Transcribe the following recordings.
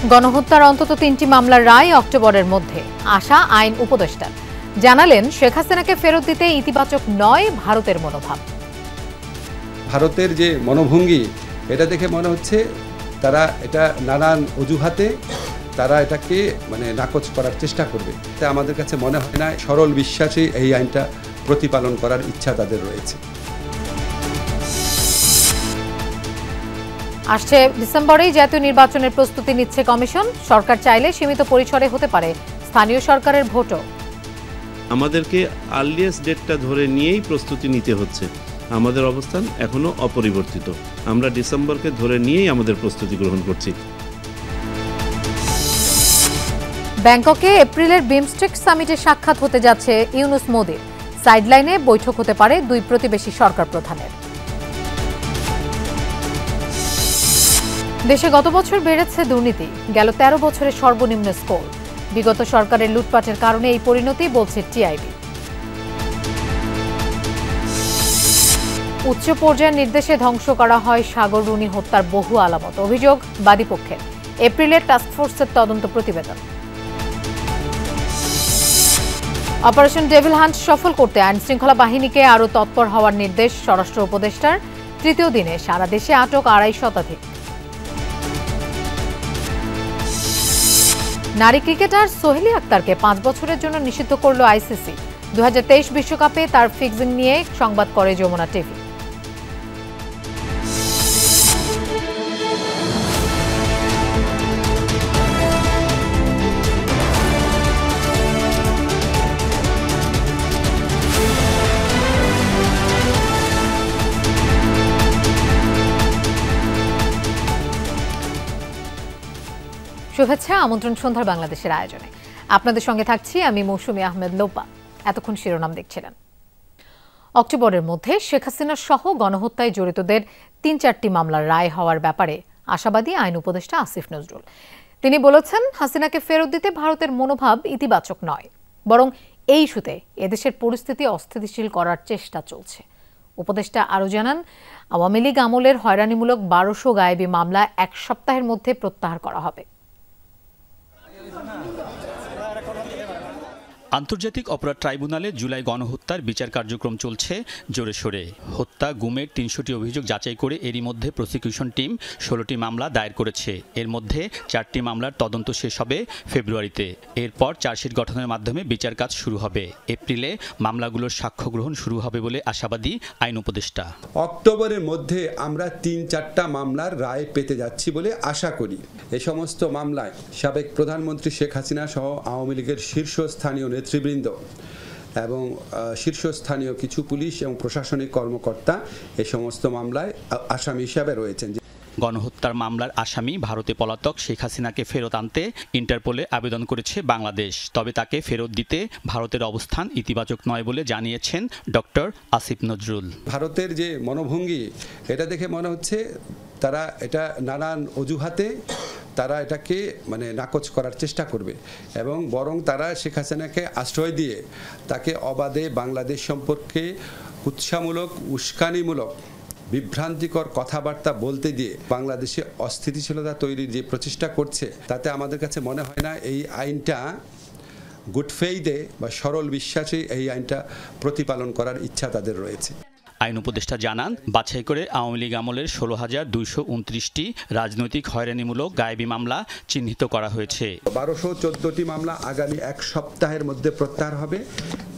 গণহত্যার অন্তত ৩টি মামলার রায় অক্টোবরের মধ্যে, আশা আইন উপদেষ্টার। জানালেন শেখ হাসিনাকে ফেরত দিতে ইতিবাচক নয় ভারতের মনোভাব। ভারতের যে মনোভঙ্গি, এটা দেখে মনে হচ্ছে তারা এটা নানান অজুহাতে তারা এটাকে নাকচ করার চেষ্টা করবে। তাই আমাদের কাছে মনে হয় না সরল বিশ্বাসে এই আইনটা প্রতিপালন করার ইচ্ছা তাদের রয়েছে। আসছে ডিসেম্বরেই জাতীয় নির্বাচনের প্রস্তুতি নিচ্ছে কমিশন। সরকার চাইলে সীমিত পরিসরে হতে পারে স্থানীয় সরকারের ভোটও। আমাদেরকে আর্লিয়েস্ট ডেটটা ধরে নিয়েই প্রস্তুতি নিতে হচ্ছে। আমাদের অবস্থান এখনো অপরিবর্তিত। আমরা ডিসেম্বরকে ধরে নিয়েই আমাদের প্রস্তুতি গ্রহণ করছি। ব্যাংককে এপ্রিলের বিমস্টেক সামিটে সাক্ষাৎ হতে যাচ্ছে ইউনূস মোদির। সাইডলাইনে বৈঠক হতে পারে দুই প্রতিবেশী সরকার প্রধানের। দেশে গত বছর বেড়েছে দুর্নীতি, গেল ১৩ বছরের সর্বনিম্ন স্কোর। বিগত সরকারের লুটপাটের কারণে এই পরিণতি, বলছে টিআইবি। উচ্চ পর্যায়ের নির্দেশে ধ্বংস করা হয় সাগর রুনি হত্যার বহু আলামত, অভিযোগ বাদীপক্ষের। এপ্রিলের টাস্কফোর্সের তদন্ত প্রতিবেদন। অপারেশন ডেভিল হান্ট সফল করতে আইন শৃঙ্খলা বাহিনীকে আরও তৎপর হওয়ার নির্দেশ স্বরাষ্ট্র উপদেষ্টার। তৃতীয় দিনে সারা দেশে আটক ২৫০ শতাধিক। নারী ক্রিকেটার সোহেলি আক্তারকে ৫ বছরের জন্য নিষিদ্ধ করল আইসিসি। ২০২৩ বিশ্বকাপে তার ফিক্সিং নিয়ে সংবাদ করে যমুনা টিভি। শুভেচ্ছা, আমন্ত্রণ সন্ধ্যার বাংলাদেশের আয়োজনে। আপনাদের সঙ্গে থাকছি আমি মৌসুমী আহমেদ লোপা। এতক্ষণ শিরোনাম দেখছিলেন। অক্টোবরের মধ্যে শেখ হাসিনা সহ গণহত্যায় জড়িতদের ৩-৪টি মামলার রায় হওয়ার ব্যাপারে আশাবাদী আইন উপদেষ্টা আসিফ নজরুল। তিনি বলেছেন, হাসিনাকে ফেরত দিতে ভারতের মনোভাব ইতিবাচক নয়, বরং এই ইস্যুতে এদেশের পরিস্থিতি অস্থিতিশীল করার চেষ্টা চলছে। উপদেষ্টা আরও জানান, আওয়ামী লীগ আমলের হয়রানিমূলক ১২০০ গায়েবী মামলা ১ সপ্তাহের মধ্যে প্রত্যাহার করা হবে। আন্তর্জাতিক অপরাধ ট্রাইব্যুনালে জুলাই গণহত্যার বিচার কার্যক্রম চলছে জোরে সোরে। হত্যা, গুমের ৩০০টি অভিযোগ যাচাই করে এরই মধ্যে প্রসিকিউশন টিম ১৬টি মামলা দায়ের করেছে। এর মধ্যে ৪টি মামলার তদন্ত শেষ হবে ফেব্রুয়ারিতে। এরপর চার্জশিট গঠনের মাধ্যমে বিচার কাজ শুরু হবে। এপ্রিলে মামলাগুলোর সাক্ষ্য গ্রহণ শুরু হবে বলে আশাবাদী আইন উপদেষ্টা। অক্টোবরের মধ্যে আমরা ৩-৪টা মামলার রায় পেতে যাচ্ছি বলে আশা করি। এই সমস্ত মামলায় সাবেক প্রধানমন্ত্রী শেখ হাসিনা সহ আওয়ামী লীগের শীর্ষস্থানীয় নেতৃবৃন্দ এবং শীর্ষস্থানীয় কিছু পুলিশ এবং প্রশাসনিক কর্মকর্তা এই সমস্ত মামলায় আসামি হিসাবে রয়েছেন। গণহত্যার মামলার আসামি ভারতে পলাতক শেখ হাসিনাকে ফেরত আনতে ইন্টারপোলে আবেদন করেছে বাংলাদেশ। তবে তাকে ফেরত দিতে ভারতের অবস্থান ইতিবাচক নয় বলে জানিয়েছেন ডক্টর আসিফ নজরুল। ভারতের যে মনোভঙ্গি, এটা দেখে মনে হচ্ছে তারা এটা নানান অজুহাতে তারা এটাকে নাকচ করার চেষ্টা করবে এবং বরং তারা শেখ হাসিনাকে আশ্রয় দিয়ে তাকে অবাধে বাংলাদেশ সম্পর্কে উৎসাহমূলক, উস্কানিমূলক, বিভ্রান্তিকর কথাবার্তা বলতে দিয়ে বাংলাদেশে অস্থিতিশীলতা তৈরির যে প্রচেষ্টা করছে, তাতে আমাদের কাছে মনে হয় না এই আইনটা গুড ফেইথে বা সরল বিশ্বাসে এই আইনটা প্রতিপালন করার ইচ্ছা তাদের রয়েছে। আইন উপদেষ্টা জানান, বাছাই করে আওয়ামী লীগ আমলের ১৬,২২৯টি রাজনৈতিক হয়রানিমূলক গায়েবী মামলা চিহ্নিত করা হয়েছে। ১২১৪টি মামলা আগামী ১ সপ্তাহের মধ্যে প্রত্যাহার হবে।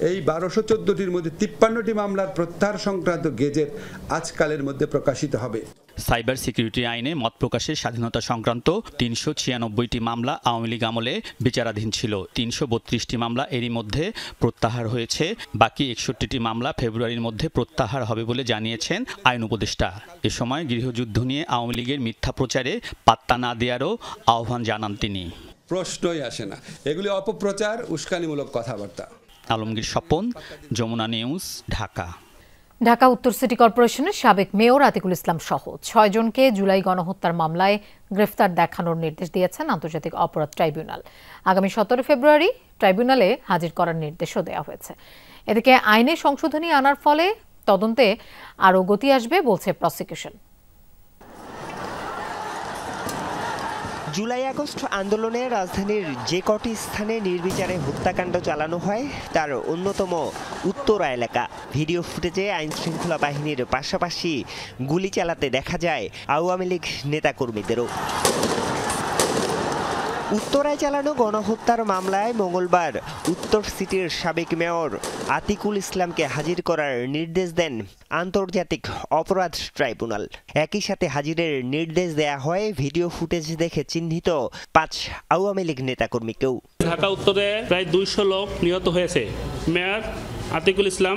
এই ১২১৪টির মধ্যে ৫৩টি মামলার প্রত্যাহার সংক্রান্ত গেজেট আজকালের মধ্যে প্রকাশিত হবে। সাইবার সিকিউরিটি আইনে মত প্রকাশের স্বাধীনতা সংক্রান্ত ৩৯৬টি মামলা আওয়ামী লীগ আমলে বিচারাধীন ছিল। ৩৩২টি মামলা এরই মধ্যে প্রত্যাহার হয়েছে। বাকি ৬১টি মামলা ফেব্রুয়ারির মধ্যে প্রত্যাহার হবে বলে জানিয়েছেন আইন উপদেষ্টা। এ সময় গৃহযুদ্ধ নিয়ে আওয়ামী লীগের মিথ্যা প্রচারে পাত্তা না দেওয়ারও আহ্বান জানান তিনি। প্রশ্নই আসে না, এগুলি অপপ্রচার, উস্কানিমূলক কথাবার্তা। আলমগীর স্বপন, যমুনা নিউজ, ঢাকা। ঢাকা উত্তর সিটি কর্পোরেশনের সাবেক মেয়র আতিকুল ইসলাম সহ ৬ জনকে জুলাই গণহত্যার মামলায় গ্রেফতার দেখানোর নির্দেশ দিয়েছেন আন্তর্জাতিক অপরাধ ট্রাইব্যুনাল। আগামী ১৭ ফেব্রুয়ারি ট্রাইব্যুনালে হাজির করার নির্দেশও দেওয়া হয়েছে। এদিকে আইনে সংশোধনী আনার ফলে তদন্তে আরও গতি আসবে বলছে প্রসিকিউশন। জুলাই আগস্ট আন্দোলনে রাজধানীর যে কটি স্থানে নির্বিচারে হত্যাকাণ্ড চালানো হয় তার অন্যতম উত্তরা এলাকা। ভিডিও ফুটেজে আইনশৃঙ্খলা বাহিনীর পাশাপাশি গুলি চালাতে দেখা যায় আওয়ামী লীগ নেতাকর্মীদেরও। উত্তরায় চালানো গণহত্যার মামলায় মঙ্গলবার উত্তর সিটির সাবেক মেয়র আতিকুল ইসলামকে হাজির করার নির্দেশ দেন আন্তর্জাতিক অপরাধ ট্রাইব্যুনাল। একই সাথে হাজিরের নির্দেশ দেয়া হয় ভিডিও ফুটেজ দেখে চিহ্নিত 5 আওয়ামী লীগ নেতাকর্মীকেও। ঢাকা উত্তরে প্রায় 200 লোক নিহত হয়েছে। মেয়র আতিকুল ইসলাম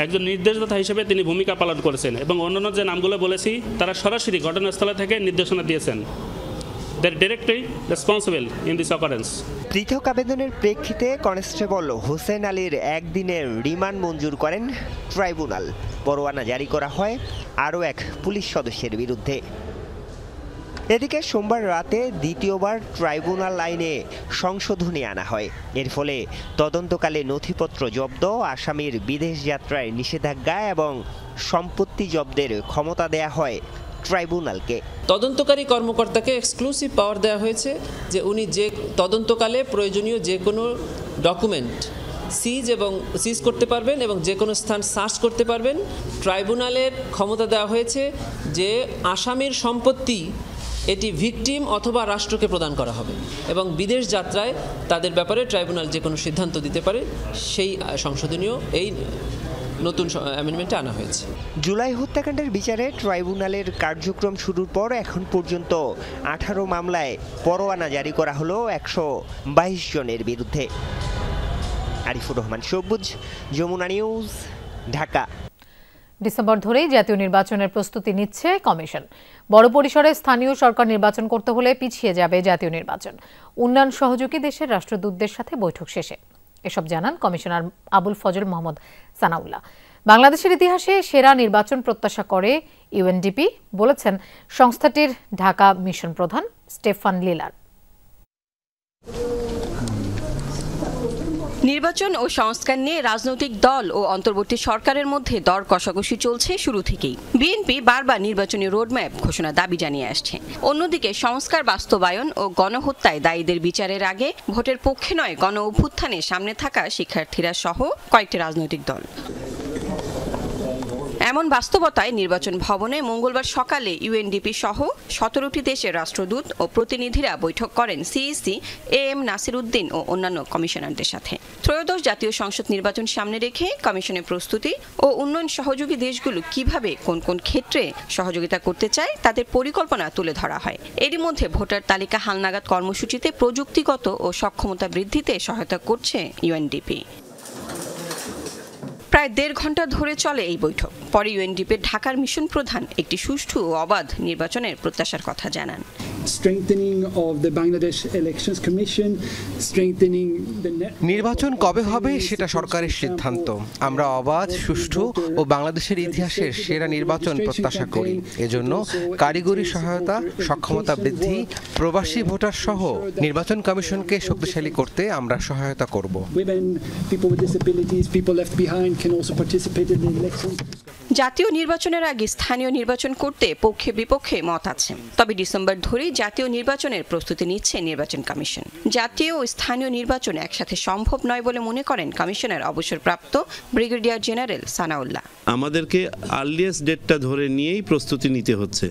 একজন নির্দেশদাতা হিসেবে তিনি ভূমিকা পালন করেছেন এবং অন্যান্য যে নামগুলো বলেছি তারা সরাসরি ঘটনাস্থলে থেকে নির্দেশনা দিয়েছেন। পৃথক আবেদনের প্রেক্ষিতে কনস্টেবল হোসেন আলীর একদিনের রিমান্ড মঞ্জুর করেন ট্রাইব্যুনাল। পরোয়ানা জারি করা হয় আরও এক পুলিশ সদস্যের বিরুদ্ধে। এদিকে সোমবার রাতে দ্বিতীয়বার ট্রাইব্যুনাল আইনে সংশোধনী আনা হয়। এর ফলে তদন্তকালে নথিপত্র জব্দ, আসামির বিদেশ যাত্রায় নিষেধাজ্ঞা এবং সম্পত্তি জব্দের ক্ষমতা দেয়া হয় ট্রাইব্যুনালকে। তদন্তকারী কর্মকর্তাকে এক্সক্লুসিভ পাওয়ার দেওয়া হয়েছে যে উনি যে তদন্তকালে প্রয়োজনীয় যে কোনো ডকুমেন্ট সিজ করতে পারবেন এবং যে কোনো স্থান সার্চ করতে পারবেন। ট্রাইব্যুনালের ক্ষমতা দেওয়া হয়েছে যে আসামির সম্পত্তি এটি ভিকটিম অথবা রাষ্ট্রকে প্রদান করা হবে এবং বিদেশ যাত্রায় তাদের ব্যাপারে ট্রাইব্যুনাল যে কোনো সিদ্ধান্ত দিতে পারে। সেই সংশোধনীয় এই নতুন অ্যামেন্ডমেন্টে আনা হয়েছে। জুলাই হত্যাকাণ্ডের বিচারে ট্রাইব্যুনালের কার্যক্রম শুরুর পর এখন পর্যন্ত 18 মামলায় পরোয়ানা জারি করা হলো 122 জনের বিরুদ্ধে। আরিফুর রহমান সবুজ, যমুনা নিউজ, ঢাকা। ডিসেম্বর ধরেই জাতীয় নির্বাচনের প্রস্তুতি নিচ্ছে কমিশন। বড় পরিসরে স্থানীয় সরকার নির্বাচন করতে হলে পিছিয়ে যাবে জাতীয় নির্বাচন। উন্নয়ন সহযোগী দেশের রাষ্ট্রদূতদের সাথে বৈঠক শেষে এসব জানান কমিশনার আবুল ফজল মোহাম্মদ সানাউল্লাহ। বাংলাদেশের ইতিহাসে সেরা নির্বাচন প্রত্যাশা করে ইউএনডিপি, বলেছেন সংস্থাটির ঢাকা মিশন প্রধান স্টেফান লিলার। নির্বাচন ও সংস্কার নিয়ে রাজনৈতিক দল ও অন্তর্বর্তী সরকারের মধ্যে দর কষাকষি চলছে শুরু থেকেই। বিএনপি বারবার নির্বাচনী রোডম্যাপ ঘোষণা দাবি জানিয়ে আসছে। অন্যদিকে সংস্কার বাস্তবায়ন ও গণহত্যায় দায়ীদের বিচারের আগে ভোটের পক্ষে নয় গণ অভ্যুত্থানে সামনে থাকা শিক্ষার্থীরা সহ কয়েকটি রাজনৈতিক দল। এমন বাস্তবতায় নির্বাচন ভবনে মঙ্গলবার সকালে ইউএনডিপি সহ 17টি দেশের রাষ্ট্রদূত ও প্রতিনিধিরা বৈঠক করেন সিইসি এএম নাসির উদ্দিন ও অন্যান্য কমিশনারদের সাথে। ত্রয়োদশ জাতীয় সংসদ নির্বাচন সামনে রেখে কমিশনের প্রস্তুতি ও উন্নয়ন সহযোগী দেশগুলো কিভাবে কোন কোন ক্ষেত্রে সহযোগিতা করতে চায় তাদের পরিকল্পনা তুলে ধরা হয়। এরই মধ্যে ভোটার তালিকা হালনাগাদ কর্মসূচিতে প্রযুক্তিগত ও সক্ষমতা বৃদ্ধিতে সহায়তা করছে ইউএনডিপি। প্রায় 1.5 ঘন্টা ধরে চলে এই বৈঠক। পরে ইউএনডিপির ঢাকার মিশন প্রধান একটি সুষ্ঠু ও অবাধ নির্বাচনের প্রত্যাশার কথা জানান। নির্বাচন কবে হবে সেটা সরকারের সিদ্ধান্ত। আমরা অবাধ, সুষ্ঠু ও বাংলাদেশের ইতিহাসের সেরা নির্বাচন প্রত্যাশা করি। এজন্য কারিগরি সহায়তা, সক্ষমতা বৃদ্ধি, প্রবাসী ভোটার সহ নির্বাচন কমিশনকে শক্তিশালী করতে আমরা সহায়তা করব। জাতীয় নির্বাচনের আগে স্থানীয় নির্বাচন করতে পক্ষে বিপক্ষে মত আছে। তবে ডিসেম্বর ধরেই জাতীয় নির্বাচনের প্রস্তুতি নিচ্ছে নির্বাচন কমিশন। জাতীয় ও স্থানীয় নির্বাচন একসাথে সম্ভব নয় বলে মনে করেন কমিশনের অবসরপ্রাপ্ত ব্রিগেডিয়ার জেনারেল সানাউল্লাহ। আমাদেরকে আর্লিয়েস্ট ডেটটা ধরে নিয়েই প্রস্তুতি নিতে হচ্ছে।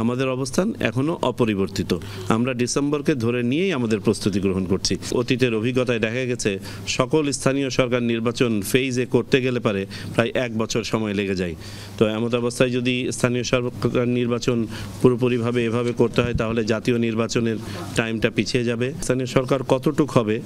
আমাদের অবস্থান এখনো অপরিবর্তিত। আমরা ডিসেম্বরকে ধরে নিয়েই আমাদের প্রস্তুতি গ্রহণ করছি। অতীতের অভিজ্ঞতায় দেখা গেছে সকল স্থানীয় সরকার নির্বাচন ফেজে করতে গেলে পারে প্রায় 1 বছর সময় লেগে যায়। তো এমত অবস্থায় যদি স্থানীয় সরকার নির্বাচন পুরোপুরিভাবে এভাবে করতে হয় তাহলে জাতীয় নির্বাচনের টাইমটা পিছিয়ে যাবে। স্থানীয় সরকার কতটুক হবে,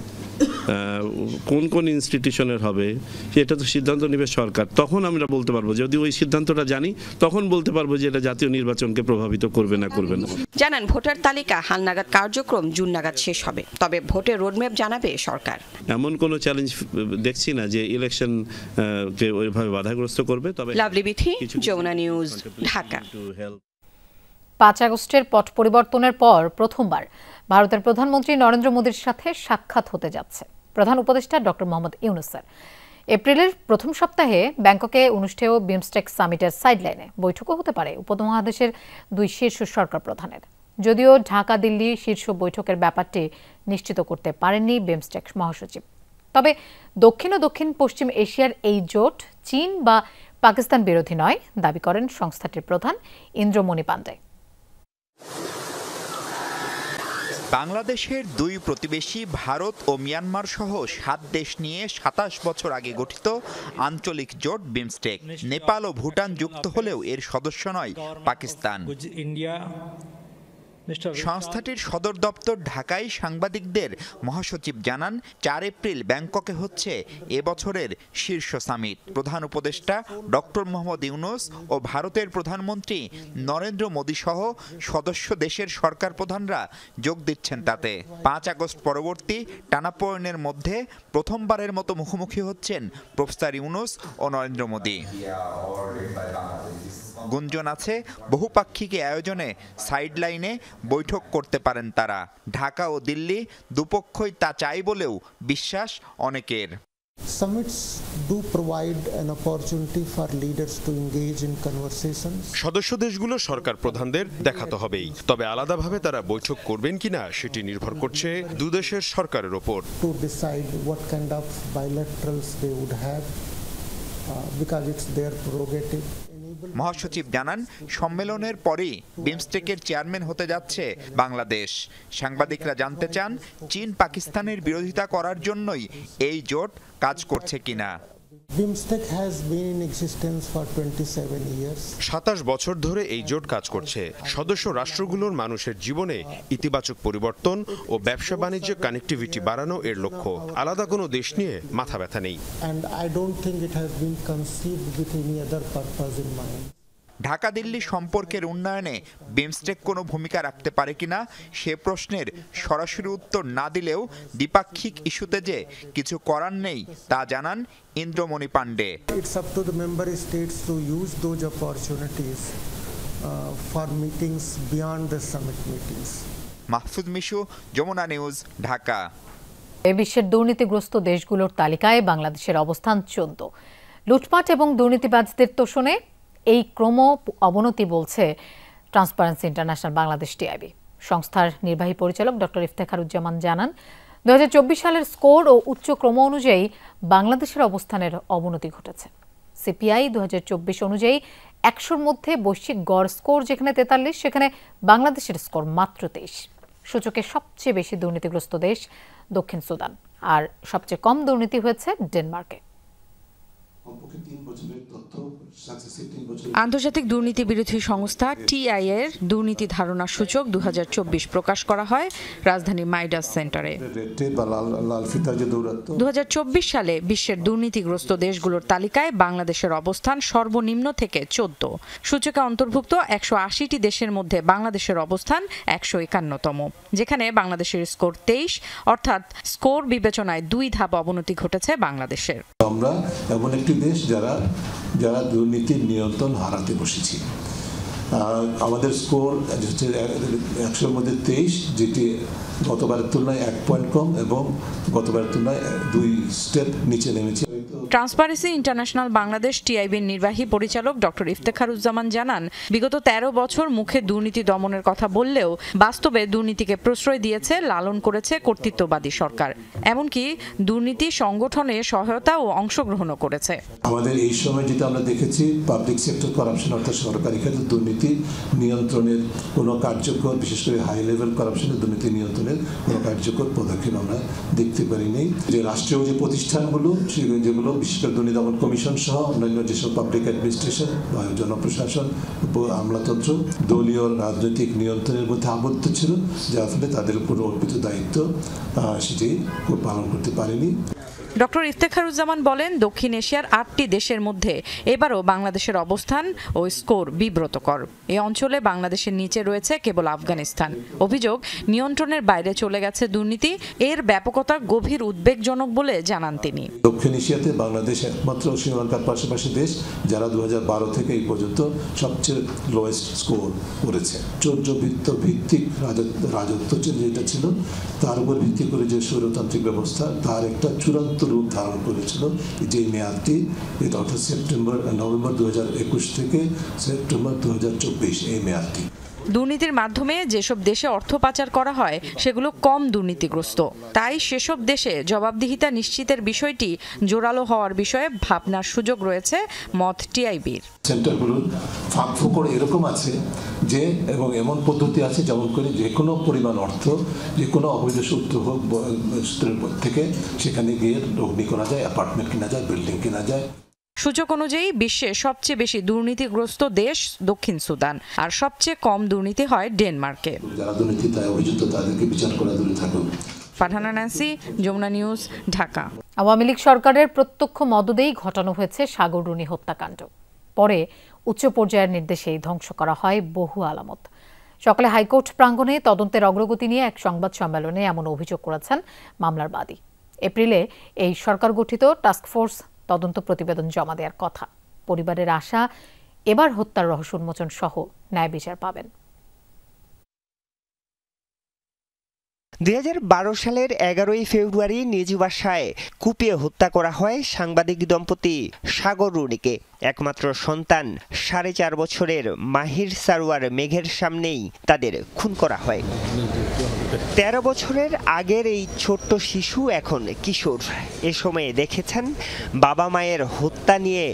কোন কোন ইনস্টিটিউশনের হবে, সেটা তো সিদ্ধান্ত নেবে সরকার। তখন আমরা বলতে পারবো, যদি ওই সিদ্ধান্তটা জানি তখন বলতে পারবো যে এটা জাতীয় নির্বাচনকে প্রভাবিত করবে না করবে না। জানান ভোটার তালিকা হালনাগাদ কার্যক্রম জুন নাগাদ শেষ হবে, তবে ভোটের রোডম্যাপ জানাবে সরকার। এমন কোনো চ্যালেঞ্জ দেখছি না যে ইলেকশন কে ওইভাবে বাধাগ্রস্ত করবে। তবে লাভলি বিথি, যমুনা নিউজ, ঢাকা। 5 আগস্টের পট পরিবর্তনের পর প্রথমবার ভারতের প্রধানমন্ত্রী নরেন্দ্র মোদীর সাথে সাক্ষাৎ হতে যাচ্ছে প্রধান উপদেষ্টা ডক্টর মোহাম্মদ ইউনূসের। এপ্রিলের প্রথম সপ্তাহে ব্যাংককে অনুষ্ঠেয় বিমস্টেক সামিটের সাইডলাইনে বৈঠকও হতে পারে উপমহাদেশের 2 শীর্ষ সরকার প্রধানের। যদিও ঢাকা দিল্লি শীর্ষ বৈঠকের ব্যাপারটি নিশ্চিত করতে পারেননি বিমস্টেক মহাসচিব। তবে দক্ষিণ ও দক্ষিণ পশ্চিম এশিয়ার এই জোট চীন বা পাকিস্তান বিরোধী নয় দাবি করেন সংস্থাটির প্রধান ইন্দ্রমণি পান্ডে। বাংলাদেশের দুই প্রতিবেশী ভারত ও মিয়ানমার সহ 7 দেশ নিয়ে 27 বছর আগে গঠিত আঞ্চলিক জোট বিমস্টেক। নেপাল ও ভুটান যুক্ত হলেও এর সদস্য নয় পাকিস্তান। সংস্থাটির সদর দপ্তর ঢাকায় সাংবাদিকদের মহাসচিব জানান, 4 এপ্রিল ব্যাংককে হচ্ছে এবছরের শীর্ষ সামিট। প্রধান উপদেষ্টা ডক্টর মোহাম্মদ ইউনূস ও ভারতের প্রধানমন্ত্রী নরেন্দ্র মোদী সহ সদস্য দেশের সরকার প্রধানরা যোগ দিচ্ছেন তাতে। 5 আগস্ট পরবর্তী টানাপোড়েনের মধ্যে প্রথমবারের মতো মুখোমুখি হচ্ছেন প্রফেসর ইউনূস ও নরেন্দ্র মোদী। গুঞ্জন আছে বহুপাক্ষিক আয়োজনে সাইডলাইনে বৈঠক করতে পারেন তারা। ঢাকা ও দিল্লি দুপক্ষই তা চাই বলেও বিশ্বাস অনেকের। সদস্য দেশগুলো সরকার প্রধানদের দেখাতে হবেই, তবে আলাদাভাবে তারা বৈঠক করবেন কিনা সেটি নির্ভর করছে দুদেশের সরকারের ওপর। মহাসচিব জানান, সম্মেলনের পরই বিমস্টেকের চেয়ারম্যান হতে যাচ্ছে বাংলাদেশ। সাংবাদিকরা জানতে চান, চীন পাকিস্তানের বিরোধিতা করার জন্যই এই জোট কাজ করছে কিনা। 27 বছর ধরে এই জোট কাজ করছে। সদস্য রাষ্ট্রগুলোর মানুষের জীবনে ইতিবাচক পরিবর্তন ও ব্যবসা বাণিজ্য কানেক্টিভিটি বাড়ানো এর লক্ষ্য। আলাদা কোনো দেশ নিয়ে মাথা ব্যথা নেই। ঢাকা দিল্লি সম্পর্কের উন্নয়নে বিমস্টেক কোনো ভূমিকা রাখতে পারে কিনা সে প্রশ্নের সরাসরি উত্তর না দিলেও দ্বিপাক্ষিক ইস্যুতে যে কিছু করার নেই তা জানান ইন্দ্রমণি পান্ডে। মাহফুজ মিশু, যমুনা নিউজ, ঢাকা। বিশ্বের দুর্নীতিগ্রস্ত দেশগুলোর তালিকায় বাংলাদেশের অবস্থান 14। লুটপাট এবং দুর্নীতিবাজদের তোষণে এই ক্রম অবনতি বলছে ট্রান্সপারেন্সি ইন্টারন্যাশনাল বাংলাদেশ টিআইবি। সংস্থার নির্বাহী পরিচালক ডক্টর ইফতেখারুজ্জামান জানান, 2024 সালের স্কোর ও উচ্চ ক্রম অনুযায়ী বাংলাদেশের অবস্থানের অবনতি ঘটেছে। সিপিআই 2024 অনুযায়ী 100-র মধ্যে বৈশ্বিক গড় স্কোর যেখানে 43, সেখানে বাংলাদেশের স্কোর মাত্র 23। সূচকে সবচেয়ে বেশি দুর্নীতিগ্রস্ত দেশ দক্ষিণ সুদান, আর সবচেয়ে কম দুর্নীতি হয়েছে ডেনমার্কে। আন্তর্জাতিক দুর্নীতি বিরোধী সংস্থা টিআই এর দুর্নীতি ধারণা সূচক 2024 প্রকাশ করা হয় রাজধানী মাইডাস সেন্টারে। 2024 সালে বিশ্বের দুর্নীতিগ্রস্ত দেশগুলোর তালিকায় বাংলাদেশের অবস্থান সর্বনিম্ন থেকে 14। সূচকে অন্তর্ভুক্ত 180টি দেশের মধ্যে বাংলাদেশের অবস্থান 151তম, যেখানে বাংলাদেশের স্কোর 23, অর্থাৎ স্কোর বিবেচনায় 2 ধাপ অবনতি ঘটেছে বাংলাদেশের। আমরা এমন একটি দেশ যারা দুর্নীতির নিয়ন্ত্রণ হারাতে বসেছি। আমাদের স্কোর হচ্ছে 100-র মধ্যে 23, যেটি গতবারের তুলনায় 1 পয়েন্ট কম এবং গতবারের তুলনায় 2 স্টেপ নিচে নেমেছে। ট্রান্সপারেন্সি ইন্টারন্যাশনাল বাংলাদেশ টিআইবির নির্বাহী পরিচালক ডক্টর ইফতেখারুজ্জামান জানান, বিগত 13 বছর মুখে দুর্নীতি দমনের কথা বললেও বাস্তবে দুর্নীতিকে প্রশ্রয় দিয়েছে, লালন করেছে কর্তৃত্ববাদী সরকার। এমনকি দুর্নীতি সংগঠনে সহায়তা ও অংশগ্রহণও করেছে। আমাদের এই সময় যেটা আমরা দেখেছি, পাবলিক সেক্টর করাপশন অর্থাৎ সরকারি ক্ষেত্রে দুর্নীতি নিয়ন্ত্রণের কোনো কার্যকর, বিশেষ করে হাই লেভেল করাপশনের দুর্নীতি নিয়ন্ত্রণের কোনো কার্যকর পদক্ষেপ আমরা দেখতে পারিনি। যে রাষ্ট্রীয় যে প্রতিষ্ঠানগুলো, যেগুলো বিশেষ করে দুর্নীতি দমন কমিশন সহ অন্যান্য যেসব পাবলিক অ্যাডমিনিস্ট্রেশন, জনপ্রশাসন, আমলাতন্ত্র দলীয় রাজনৈতিক নিয়ন্ত্রণের মধ্যে আবদ্ধ ছিল, যার ফলে তাদের উপর অর্পিত দায়িত্ব সেটি পালন করতে পারেনি। ডক্টর ইফতেখারুজ্জামান বলেন, দক্ষিণ এশিয়ার 8টি দেশের মধ্যে এবারও বাংলাদেশের অবস্থান ও স্কোর বিব্রতকর। এই অঞ্চলে বাংলাদেশের নিচে রয়েছে কেবল আফগানিস্তান। অভিযোগ, নিয়ন্ত্রণের বাইরে চলে গেছে দুর্নীতি। এর ব্যাপকতা গভীর উদ্বেগজনক বলে জানান তিনি। দক্ষিণ এশিয়াতে বাংলাদেশ একমাত্র শ্রীলঙ্কার পাশাপাশি দেশ যারা 2012 থেকে এই পর্যন্ত সবচেয়ে লোয়েস্ট স্কোর করেছে। চৌর্যবৃত্ত ভিত্তিক রাজত্ব যেটা ছিল, তার উপর ভিত্তি করে যে স্বৈরতান্ত্রিক ব্যবস্থা, তার একটা চূড়ান্ত রূপ ধারণ করেছিল যে মেয়াদটি, অর্থাৎ নভেম্বর 2021 থেকে সেপ্টেম্বর 2024 এই মেয়াদটি। দুর্নীতির মাধ্যমে যেসব দেশে অর্থ পাচার করা হয় সেগুলো কম দুর্নীতিগ্রস্ত, তাই সেসব দেশে জবাবদিহিতা নিশ্চিতের বিষয়টি জোরালো হওয়ার বিষয়ে ভাবনার সুযোগ রয়েছে মত টিআইবির। সেন্টারগুলোর ফাঁকফোকর এরকম আছে যে এবং এমন পদ্ধতি আছে যেমন করে যে কোনো পরিমাণ অর্থ যে কোনো অবৈধ সূত্র হোক থেকে সেখানে গিয়ে লগ্নি করা যায়, অ্যাপার্টমেন্ট কেনা যায়, বিল্ডিং কেনা যায়। সূচক অনুযায়ী বিশ্বে সবচেয়ে বেশি দুর্নীতিগ্রস্ত দেশ দক্ষিণ সুদান, আর সবচেয়ে কম দুর্নীতি হয় ডেনমার্কে। যারা দুর্নীতিতে অভিযুক্ত তাদেরকে বিচার করা দূরে থাকুক। ফারহানা ন্যান্সি, যমুনা নিউজ, ঢাকা। আওয়ামী লীগ সরকারের প্রত্যক্ষ মদদেই ঘটানো হয়েছে সাগররুনি হত্যাকাণ্ড। পরে উচ্চ পর্যায়ের নির্দেশেই ধ্বংস করা হয় বহু আলামত। সকালে হাইকোর্ট প্রাঙ্গণে তদন্তের অগ্রগতি নিয়ে এক সংবাদ সম্মেলনে এমন অভিযোগ করেছেন মামলার বাদী। এপ্রিলে এই সরকার গঠিত টাস্কফোর্স তদন্ত প্রতিবেদন জমা দেওয়ার কথা। পরিবারের আশা এবার হত্যার রহস্য উন্মোচন সহ ন্যায় বিচার পাবেন। 2012 সালের 11 ফেব্রুয়ারি নিজ বাসায় কুপিয়ে হত্যা করা হয় সাংবাদিক দম্পতি সাগর রুনিকে। একমাত্র সন্তান 4.5 বছরের মাহির সারোয়ার মেঘের সামনেই তাদের খুন করা হয়। 13 বছরের আগের এই ছোট্ট শিশু এখন কিশোর। এ সময়ে দেখেছেন বাবা মায়ের হত্যা নিয়ে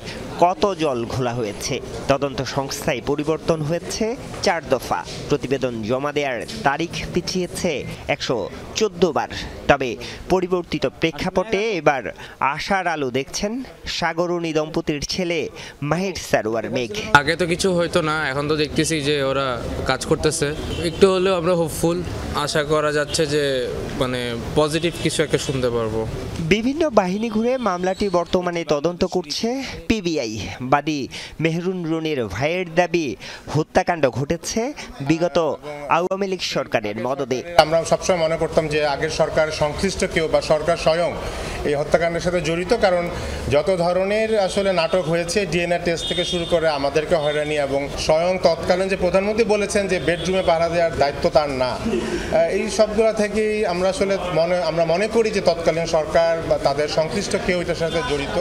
কত জল ঘোলা হয়েছে। তদন্ত সংস্থায় পরিবর্তন হয়েছে 4 দফা। প্রতিবেদন জমা দেওয়ার তারিখ পিছিয়েছে 114 বার। তবে পরিবর্তিত প্রেক্ষাপটে এবার আশার আলো দেখছেন সাগররুনি দম্পতির ছেলে মাহির সারোয়ার মেঘ। আগে তো কিছু হয়তো না, এখন তো দেখতেছি যে ওরা কাজ করতেছে। একটু হলেও আমরা হোপফুল, আশা করা যাচ্ছে যে মানে পজিটিভ কিছু একটা শুনতে পারবো। বিভিন্ন বাহিনী ঘুরে মামলাটি বর্তমানে তদন্ত করছে পিবিআই। বাদী মেহরুন রুনির ভাইয়ের দাবি হত্যাকাণ্ড ঘটেছে বিগত আওয়ামী লীগ সরকারের মদদে। আমরা সবসময় মনে করতাম যে আগের সরকার সংশ্লিষ্ট কেউ বা সরকার স্বয়ং এই হত্যাকাণ্ডের সাথে জড়িত, কারণ যত ধরনের আসলে নাটক হয়েছে, ডিএনএ টেস্ট থেকে শুরু করে আমাদেরকে হয়রানি, এবং স্বয়ং তৎকালীন যে প্রধানমন্ত্রী বলেছেন যে বেডরুমে পাহারা দেওয়ার দায়িত্ব তার না, এই সবগুলো থেকেই আমরা আসলে মনে করি যে তৎকালীন সরকার বা তাদের সংশ্লিষ্ট কেউ এটার সাথে জড়িত।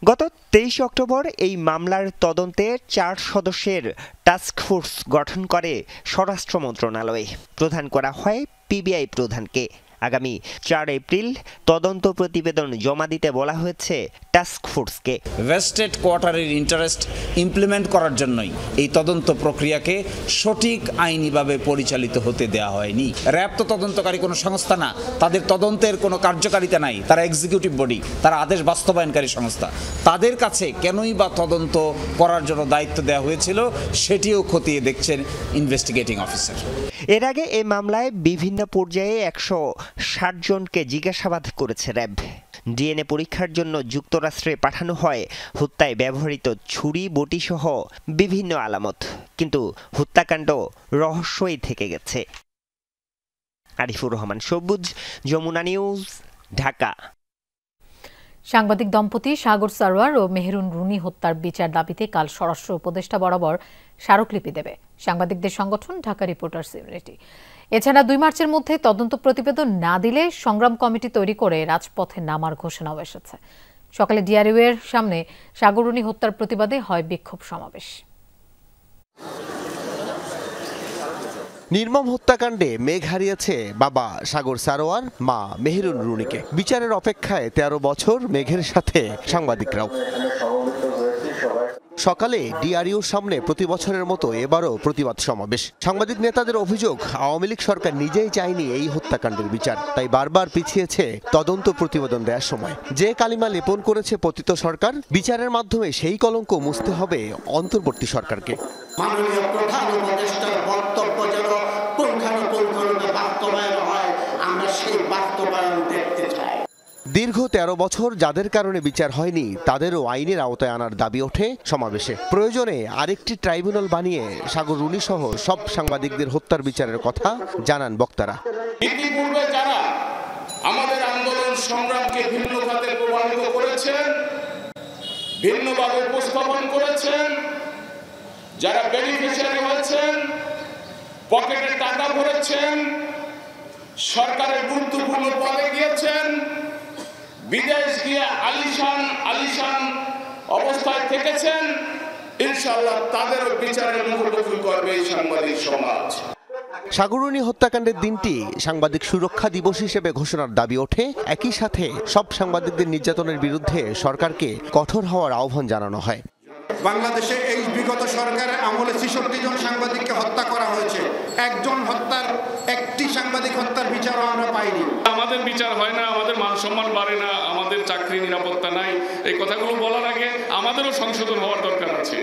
গত 23 অক্টোবর এই মামলার তদন্তে 4 সদস্যের টাস্কফোর্স গঠন করে স্বরাষ্ট্র মন্ত্রণালয়। প্রধান করা হয় পিবিআই প্রধানকে। আগামী 4 এপ্রিল তদন্ত প্রতিবেদন জমা দিতে বলা হয়েছে টাস্কফোর্সকে। ভেস্টেড কোয়ার্টারের ইন্টারেস্ট ইমপ্লিমেন্ট করার জন্যই এই তদন্ত প্রক্রিয়াকে সঠিক আইনিভাবে পরিচালিত হতে দেওয়া হয়নি। র্যাব তো তদন্তকারী কোনো সংস্থা না, তাদের তদন্তের কোনো কার্যকারিতা নাই, তারা এক্সিকিউটিভ বডি, তারা আদেশ বাস্তবায়নকারী সংস্থা। তাদের কাছে কেনই বা তদন্ত করার জন্য দায়িত্ব দেওয়া হয়েছিল সেটিও খতিয়ে দেখছেন ইনভেস্টিগেটিং অফিসার। এর আগে এই মামলায় বিভিন্ন পর্যায়ে 160 জনকে জিজ্ঞাসাবাদ করেছে র্যাব। ডিএনএ পরীক্ষার জন্য যুক্তরাষ্ট্রে পাঠানো হয় হত্যায় ব্যবহৃত ছুরি, বটি সহ বিভিন্ন আলামত, কিন্তু হত্যাকাণ্ড রহস্যই থেকে গেছে। আরিফুর রহমান সবুজ, যমুনা নিউজ, ঢাকা। সাংবাদিক দম্পতি সাগর সারোয়ার ও মেহরুন রুনি হত্যার বিচার দাবিতে কাল স্বরাষ্ট্র উপদেষ্টা বরাবর স্মারকলিপি দেবে সাংবাদিকদের সংগঠন ঢাকা রিপোর্টার্স ইউনিটি। এছাড়া 2 মার্চের মধ্যে তদন্ত প্রতিবেদন না দিলে সংগ্রাম কমিটি তৈরি করে রাজপথে নামার ঘোষণাও এসেছে। সকালে ডিআরইউ এর সামনে সাগররুনি হত্যার প্রতিবাদে হয় বিক্ষোভ সমাবেশ। নির্মম হত্যাকাণ্ডে মেঘ হারিয়েছে বাবা সাগর সারোয়ার, মা মেহরুন রুনিকে। বিচারের অপেক্ষায় 13 বছর মেঘের সাথে সাংবাদিকরাও। সকালে ডিআরইউর সামনে প্রতি বছরের মতো এবারও প্রতিবাদ সমাবেশ। সাংবাদিক নেতাদের অভিযোগ, আওয়ামী লীগ সরকার নিজেই চায়নি এই হত্যাকাণ্ডের বিচার, তাই বারবার পিছিয়েছে তদন্ত প্রতিবেদন দেওয়ার সময়। যে কালিমা লেপন করেছে পতিত সরকার, বিচারের মাধ্যমে সেই কলঙ্ক মুছতে হবে অন্তর্বর্তী সরকারকে। মাননীয় প্রধান উপদেষ্টার বক্তব্য যেন পুঙ্খানুপুঙ্খরূপে বাস্তবায়ন হয়, আমরা সেই বাস্তবায়ন দেখতে চাই। দীর্ঘ 13 বছর যাদের কারণে বিচার হয়নি তাদেরও আইনের আওতায় আনার দাবি ওঠে সমাবেশে। প্রয়োজনে আরেকটি ট্রাইব্যুনাল বানিয়ে সাগর রুনি সহ সব সাংবাদিকদের হত্যার বিচারের কথা জানান বক্তারা। ইতিপূর্বে যারা আমাদের আন্দোলন সংগ্রামকে ভিন্ন খাতে প্রভাবিত করেছেন, ভিন্নভাবে উপস্থাপন করেছেন, যারা বেনিফিশিয়ারি হয়েছেন, পকেটে টাকা ভরেছেন, সরকারের গুরুত্বপূর্ণ পদে গিয়েছেন, বিদেশ গিয়ে আলিশান অবস্থায় থেকেছেন, ইনশাআল্লাহ তাদেরও বিচারের মুখোমুখি করবে এই সাংবাদিক সমাজ। সাগরনী হত্যাকাণ্ডের দিনটি সাংবাদিক সুরক্ষা দিবস হিসেবে ঘোষণার দাবি ওঠে। একই সাথে সব সাংবাদিকদের নির্যাতনের বিরুদ্ধে সরকারকে কঠোর হওয়ার আহ্বান জানানো হয়। বাংলাদেশে এই বিগত সরকারের আমলে ৬৬ জন সাংবাদিককে হত্যা করা হয়েছে। একটি সাংবাদিক হত্যার বিচারও আমরা পাইনি। আমাদের বিচার হয় না, আমাদের মান সম্মান বাড়ে না, আমাদের চাকরি নিরাপত্তা নাই। এই কথাগুলো বলার আগে আমাদেরও সংশোধন হওয়ার দরকার আছে।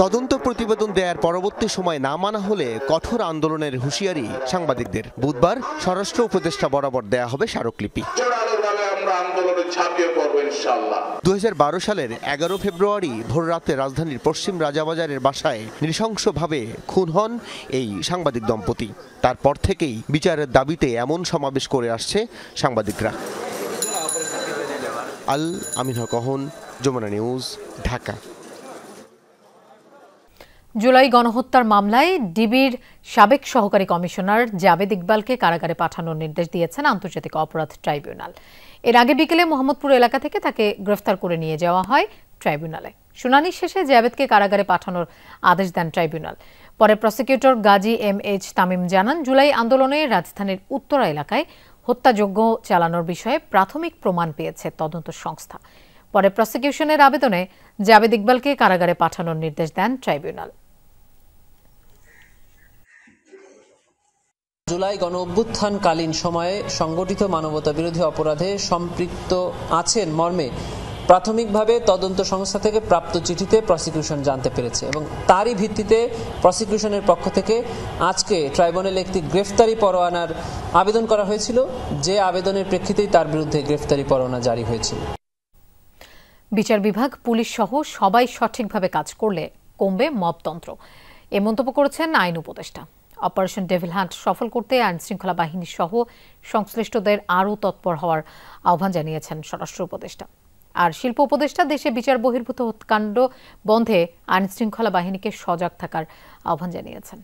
তদন্ত প্রতিবেদন দেওয়ার পরবর্তী সময় না মানা হলে কঠোর আন্দোলনের হুঁশিয়ারি সাংবাদিকদের। বুধবার স্বরাষ্ট্র উপদেষ্টা বরাবর দেয়া হবে স্মারকলিপি। 2012 সালের 11 ফেব্রুয়ারি ভোররাতে রাজধানীর পশ্চিম রাজাবাজারের বাসায় নৃশংসভাবে খুন হন এই সাংবাদিক দম্পতি। তারপর থেকেই বিচারের দাবিতে এমন সমাবেশ করে আসছে সাংবাদিকরা। আল আমিন হক অহন, যমুনা নিউজ, ঢাকা। জুলাই গণহত্যার মামলায় ডিবির সাবেক সহকারী কমিশনার জাবেদ ইকবালকে কারাগারে পাঠানোর নির্দেশ দিয়েছেন আন্তর্জাতিক অপরাধ ট্রাইব্যুনাল। এর আগে বিকেলে মোহাম্মদপুর এলাকা থেকে তাকে গ্রেফতার করে নিয়ে যাওয়া হয় ট্রাইব্যুনালে। শুনানি শেষে জাবেদকে কারাগারে পাঠানোর আদেশ দেন ট্রাইব্যুনাল। পরে প্রসিকিউটর গাজী MH তামিম জানান, জুলাই আন্দোলনে রাজধানীর উত্তরা এলাকায় হত্যাযজ্ঞ চালানোর বিষয়ে প্রাথমিক প্রমাণ পেয়েছে তদন্ত সংস্থা। পরে প্রসিকিউশনের আবেদনে জাবেদ ইকবালকে কারাগারে পাঠানোর নির্দেশ দেন ট্রাইব্যুনাল। জুলাই গণ অভ্যুত্থানকালীন সময়ে সংগঠিত মানবতা বিরোধী অপরাধে সম্পৃক্ত আছেন মর্মে প্রাথমিকভাবে তদন্ত সংস্থা থেকে প্রাপ্ত চিঠিতে প্রসিকিউশন জানতে পেরেছে এবং তারই ভিত্তিতে প্রসিকিউশনের পক্ষ থেকে আজকে ট্রাইব্যুনালে একটি গ্রেফতারি পরোয়ানার আবেদন করা হয়েছিল, যে আবেদনের প্রেক্ষিতেই তার বিরুদ্ধে গ্রেফতারি পরোয়ানা জারি হয়েছিল। বিচার বিভাগ, পুলিশ সহ সবাই সঠিকভাবে কাজ করলে কমবে মবতন্ত্র, এ মন্তব্য করেছেন আইন উপদেষ্টা। অপারেশন ডেভিল হান্ট সফল করতে আইন শৃঙ্খলা বাহিনী সহ সংশ্লিষ্টদের আরও তৎপর হওয়ার আহ্বান জানিয়েছেন স্বরাষ্ট্র উপদেষ্টা। আর শিল্প উপদেষ্টা দেশে বিচার বহির্ভূত হত্যাকাণ্ড বন্ধে আইন শৃঙ্খলা বাহিনীকে সজাগ থাকার আহ্বান জানিয়েছেন।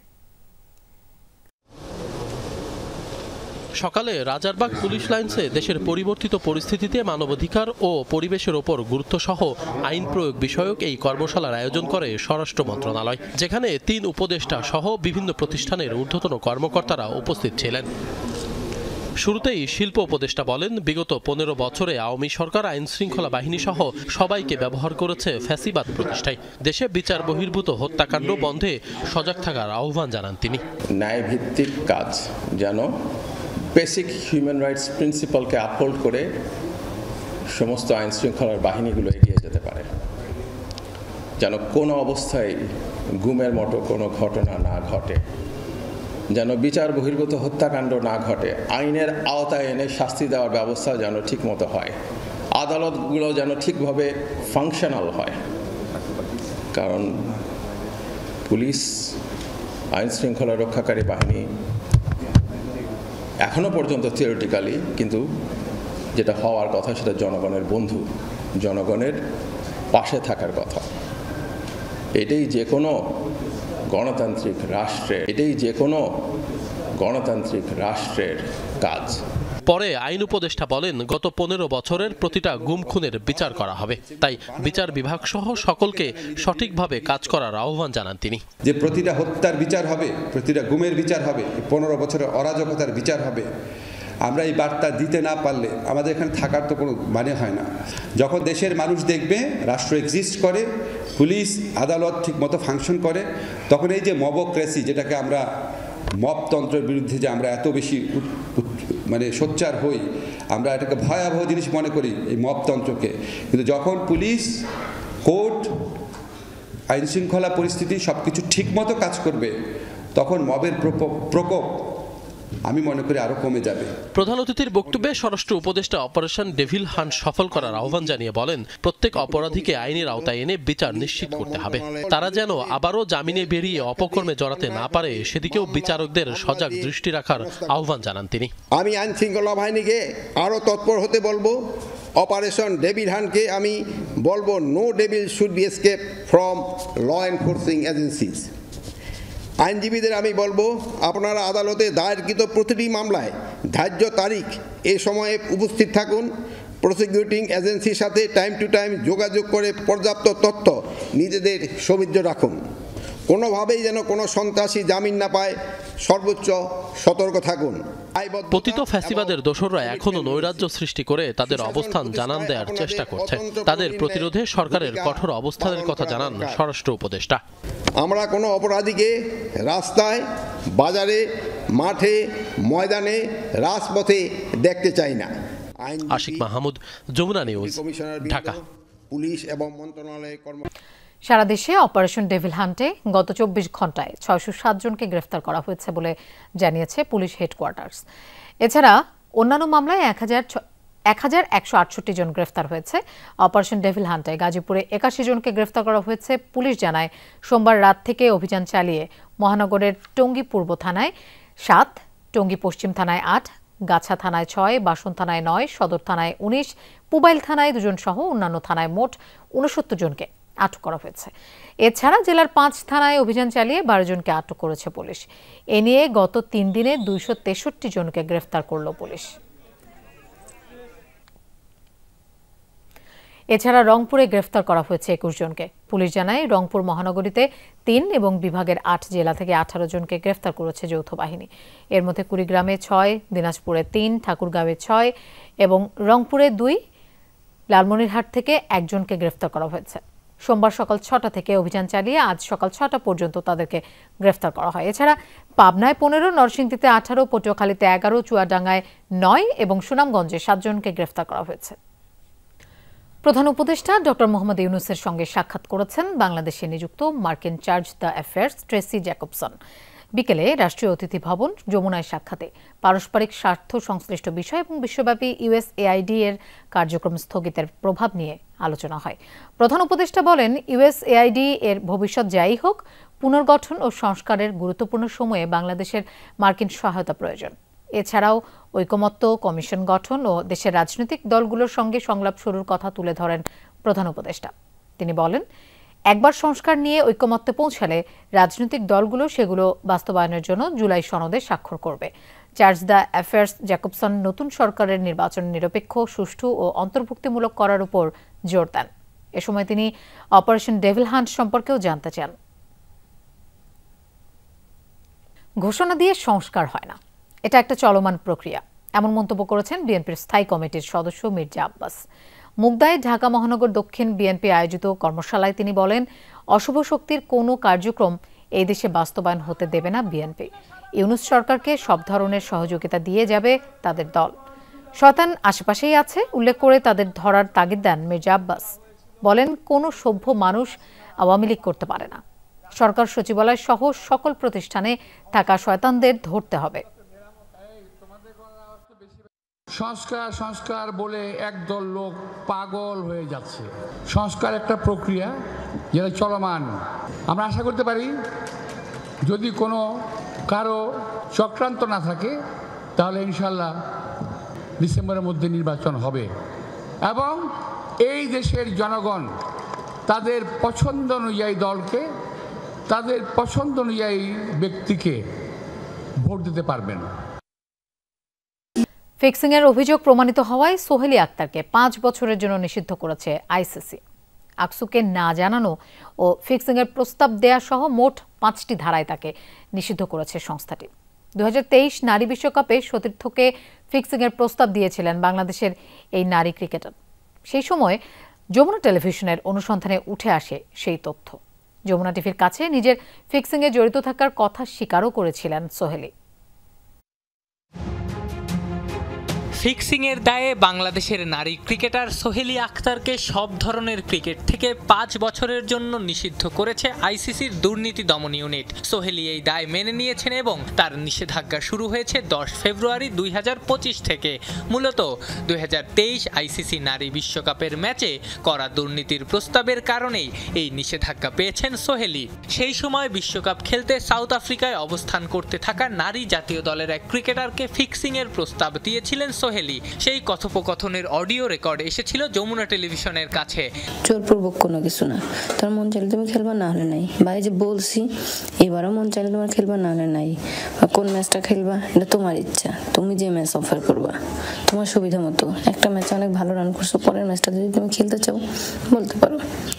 সকালে রাজারবাগ পুলিশ লাইন্সে দেশের পরিবর্তিত পরিস্থিতিতে মানবাধিকার ও পরিবেশের ওপর গুরুত্বসহ আইন প্রয়োগ বিষয়ক এই কর্মশালার আয়োজন করে স্বরাষ্ট্র মন্ত্রণালয়, যেখানে 3 উপদেষ্টা সহ বিভিন্ন প্রতিষ্ঠানের ঊর্ধ্বতন কর্মকর্তারা উপস্থিত ছিলেন। শুরুতেই শিল্প উপদেষ্টা বলেন, বিগত 15 বছরে আওয়ামী সরকার আইন শৃঙ্খলা বাহিনী সহ সবাইকে ব্যবহার করেছে ফ্যাসিবাদ প্রতিষ্ঠায়। দেশে বিচার বহির্ভূত হত্যাকাণ্ড বন্ধে সজাগ থাকার আহ্বান জানান তিনি। ন্যায়ভিত্তিক কাজ যেন বেসিক হিউম্যান রাইটস প্রিন্সিপালকে আপহোল্ড করে সমস্ত আইন শৃঙ্খলার বাহিনীগুলো এগিয়ে যেতে পারে, যেন কোনো অবস্থায় গুমের মতো কোনো ঘটনা না ঘটে, যেন বিচার বহির্ভূত হত্যাকাণ্ড না ঘটে, আইনের আওতায় এনে শাস্তি দেওয়ার ব্যবস্থা যেন ঠিকমতো হয়, আদালতগুলো যেন ঠিকভাবে ফাংশনাল হয়। কারণ পুলিশ, আইন শৃঙ্খলা রক্ষাকারী বাহিনী এখনো পর্যন্ত থিওরিটিক্যালি, কিন্তু যেটা হওয়ার কথা সেটা জনগণের বন্ধু, জনগণের পাশে থাকার কথা। এটাই যে কোনো গণতান্ত্রিক রাষ্ট্রের কাজ। পরে আইন উপদেষ্টা বলেন, গত 15 বছরের প্রতিটা গুম খুনের বিচার করা হবে, তাই বিচার বিভাগ সহ সকলকে সঠিকভাবে কাজ করার আহ্বান জানান তিনি। যে প্রতিটা হত্যার বিচার হবে, প্রতিটা গুমের বিচার হবে, 15 বছরের অরাজকতার বিচার হবে, আমরা এই বার্তা দিতে না পারলে আমাদের এখানে থাকার তো কোনো মানে হয় না। যখন দেশের মানুষ দেখবে রাষ্ট্র এক্সিস্ট করে, পুলিশ আদালত ঠিকমতো ফাংশন করে, তখন এই যে মবক্রেসি, যেটাকে আমরা মবতন্ত্রের বিরুদ্ধে যে আমরা এত বেশি সোচ্চার হই, আমরা এটাকে ভয়াবহ জিনিস মনে করি এই মবতন্ত্রকে, কিন্তু যখন পুলিশ, কোর্ট, আইন শৃঙ্খলা পরিস্থিতি সব কিছু ঠিকমতো কাজ করবে, তখন মবের প্রকোপ আমি মনে করি আরো কমে যাবে। প্রধান অতিথির বক্তব্যে স্বরাষ্ট্র উপদেষ্টা অপারেশন ডেভিল হান্ট সফল করার আহ্বান জানিয়ে বলেন, প্রত্যেক অপরাধীকে আইনের আওতায় এনে বিচার নিশ্চিত করতে হবে। তারা যেন আবারও জামিনে বেরিয়ে অপকর্মে জড়াতে না পারে, সেদিকেও বিচারকদের সজাগ দৃষ্টি রাখার আহ্বান জানান তিনি। আমি আইন শৃঙ্খলা বাহিনীকে আরো তৎপর হতে বলবো। অপারেশন ডেভিল হান্টকে আমি বলবো, no devil should be escape from law enforcing agencies. আইনজীবীদের আমি বলবো, আপনারা আদালতে দায়েরকৃত প্রতিটি মামলায় ধার্য তারিখ এ সময়ে উপস্থিত থাকুন। প্রসিকিউটিং এজেন্সির সাথে টাইম টু টাইম যোগাযোগ করে পর্যাপ্ত তথ্য নিজেদের সমৃদ্ধ রাখুন। কোনোভাবেই যেন কোনো সন্ত্রাসী জামিন না পায়, সর্বোচ্চ সতর্ক থাকুন। পতিত ফ্যাসিবাদের দোসররা এখনো নৈরাজ্য সৃষ্টি করে তাদের অবস্থান জানান দেওয়ার চেষ্টা করছে। তাদের প্রতিরোধে সরকারের কঠোর অবস্থানের কথা জানান স্বরাষ্ট্র উপদেষ্টা। আমরা কোনো অপরাধীকে রাস্তায়, বাজারে, মাঠে, ময়দানে, রাজপথে দেখতে চাই না। আশিক মাহমুদ, যমুনা নিউজ, ঢাকা। পুলিশ এবং মন্ত্রণালয়ের সারা দেশে অপারেশন ডেভিল হান্টে গত 24 ঘন্টায় 607 জনকে গ্রেফতার করা হয়েছে বলে জানিয়েছে পুলিশ হেডকোয়ার্টার্স। এছাড়া অন্যান্য মামলায় 1168 জন গ্রেফতার হয়েছে। অপারেশন ডেভিল হান্টে গাজীপুরে 81 জনকে গ্রেফতার করা হয়েছে। পুলিশ জানায় সোমবার রাত থেকে অভিযান চালিয়ে মহানগরের টঙ্গী পূর্ব থানায় 7, টঙ্গী পশ্চিম থানায় 8, গাছা থানায় 6, বাসন থানায় 9, সদর থানায় 19, পুবাইল থানায় 2 জন সহ অন্যান্য থানায় মোট 69 জনকে আটক করা হয়েছে। এছাড়া জেলার 5 থানায় অভিযান চালিয়ে 12 জনকে আটক করেছে পুলিশ। এ নিয়ে গত 3 দিনে 263 জনকে গ্রেফতার করল পুলিশ। এছাড়া রংপুরে গ্রেফতার করা হয়েছে 21 জনকে। পুলিশ জানায় রংপুর মহানগরীতে 3 এবং বিভাগের 8 জেলা থেকে 18 জনকে গ্রেফতার করেছে যৌথ বাহিনী। এর মধ্যে কুড়িগ্রামে 6, দিনাজপুরে 3, ঠাকুরগাঁওয়ে 6 এবং রংপুরে 2, লালমনিরহাট থেকে 1 জনকে গ্রেফতার করা হয়েছে। সোমবার সকাল 6টা থেকে অভিযান চালিয়ে আজ সকাল 6টা পর্যন্ত তাদেরকে গ্রেফতার করা হয়। এছাড়া পাবনায় 15, নরসিংদীতে 18, পটুয়াখালীতে 11, চুয়াডাঙ্গায় 9 এবং সুনামগঞ্জে 7 জনকে গ্রেফতার করা হয়েছে। প্রধান উপদেষ্টা ডক্টর মোহাম্মদ ইউনূসের সঙ্গে সাক্ষাৎ করেছেন বাংলাদেশে নিযুক্ত মার্কিন chargé d'affaires Tracey Jacobson. বিকেলে রাষ্ট্রীয় অতিথি ভবন যমুনায় সাক্ষাতে পারস্পরিক স্বার্থ সংশ্লিষ্ট বিষয় এবং বিশ্বব্যাপী ইউএসএআইডি এর কার্যক্রম স্থগিতের প্রভাব নিয়ে আলোচনা হয়। প্রধান উপদেষ্টা বলেন, ইউএসএআইডি এর ভবিষ্যৎ যাই হোক, পুনর্গঠন ও সংস্কারের গুরুত্বপূর্ণ সময়ে বাংলাদেশের মার্কিন সহায়তা প্রয়োজন। এছাড়াও ঐকমত্য কমিশন গঠন ও দেশের রাজনৈতিক দলগুলোর সঙ্গে সংলাপ শুরুর কথা তুলে ধরেন প্রধান উপদেষ্টা। তিনি বলেন, একবার সংস্কার নিয়ে ঐকমত্যে পৌঁছালে রাজনৈতিক দলগুলো সেগুলো বাস্তবায়নের জন্য জুলাই সনদে স্বাক্ষর করবে। চার্জ দ্য অ্যাফেয়ার্স জ্যাকবসন নতুন সরকারের নির্বাচন নিরপেক্ষ, সুষ্ঠু ও অন্তর্ভুক্তিমূলক করার উপর জোর দেন। এ সময় তিনি অপারেশন ডেভিল হান্ট সম্পর্কেও জানতে চান। ঘোষণা দিয়ে সংস্কার হয় না, এটা একটা চলমান প্রক্রিয়া, এমন মন্তব্য করেছেন বিএনপির স্থায়ী কমিটির সদস্য মির্জা আব্বাস। মুগদায় ঢাকা মহানগর দক্ষিণ বিএনপি আয়োজিত কর্মশালায় তিনি বলেন, অশুভ শক্তির কোনো কার্যক্রম এই দেশে বাস্তবায়ন হতে দেবে না বিএনপি। ইউনূস সরকারকে সব ধরনের সহযোগিতা দিয়ে যাবে তাদের দল। শয়তান আশেপাশেই আছে উল্লেখ করে তাদের ধরার তাগিদ দেন মির্জা আব্বাস। বলেন, কোনো সভ্য মানুষ আওয়ামী লীগ করতে পারে না। সরকার সচিবালয় সহ সকল প্রতিষ্ঠানে থাকা শয়তানদের ধরতে হবে। সংস্কার বলে একদল লোক পাগল হয়ে যাচ্ছে। সংস্কার একটা প্রক্রিয়া যেটা চলমান। আমরা আশা করতে পারি যদি কোনো কারো চক্রান্ত না থাকে তাহলে ইনশাল্লাহ ডিসেম্বরের মধ্যে নির্বাচন হবে এবং এই দেশের জনগণ তাদের পছন্দ অনুযায়ী দলকে, তাদের পছন্দ অনুযায়ী ব্যক্তিকে ভোট দিতে পারবেন। ফিক্সিংয়ের অভিযোগ প্রমাণিত হওয়ায় সোহেলি আক্তারকে 5 বছরের জন্য নিষিদ্ধ করেছে আইসিসি। আকসুকে না জানানো ও ফিক্সিংয়ের প্রস্তাব দেয়া সহ মোট 5টি ধারায় তাকে নিষিদ্ধ করেছে সংস্থাটি। 2023 নারী বিশ্বকাপে সতীর্থকে ফিক্সিংয়ের প্রস্তাব দিয়েছিলেন বাংলাদেশের এই নারী ক্রিকেটার। সেই সময় যমুনা টেলিভিশনের অনুসন্ধানে উঠে আসে সেই তথ্য। যমুনা টিভির কাছে নিজের ফিক্সিংয়ে জড়িত থাকার কথা স্বীকারও করেছিলেন সোহেলি। ফিক্সিংয়ের দায়ে বাংলাদেশের নারী ক্রিকেটার সোহেলি আক্তারকে সব ধরনের ক্রিকেট থেকে 5 বছরের জন্য নিষিদ্ধ করেছে আইসিসির দুর্নীতি দমন ইউনিট। সোহেলি এই দায় মেনে নিয়েছেন এবং তার নিষেধাজ্ঞা শুরু হয়েছে 10 ফেব্রুয়ারি 2025 থেকে। মূলত 2023 আইসিসি নারী বিশ্বকাপের ম্যাচে করা দুর্নীতির প্রস্তাবের কারণেই এই নিষেধাজ্ঞা পেয়েছেন সোহেলি। সেই সময় বিশ্বকাপ খেলতে সাউথ আফ্রিকায় অবস্থান করতে থাকা নারী জাতীয় দলের এক ক্রিকেটারকে ফিক্সিংয়ের প্রস্তাব দিয়েছিলেন সোহেলি। সেই কথোপকথনের অডিও রেকর্ড এসেছিল যমুনা টেলিভিশনের কাছে। জোরপূর্বক কোনো কিছু না, তোর মন চাইলে তুমি খেলবা, না হলে নাই। ভাই যে বলছি এবারও মন চাইলে তোমার খেলবা, না হলে নাই। কোন ম্যাচটা খেলবা এটা তোমার ইচ্ছা, তুমি যে ম্যাচ অফার করবা তোমার সুবিধা মতো। একটা ম্যাচে অনেক ভালো রান করছো, পরের ম্যাচটা যদি তুমি খেলতে চাও বলতে পারো।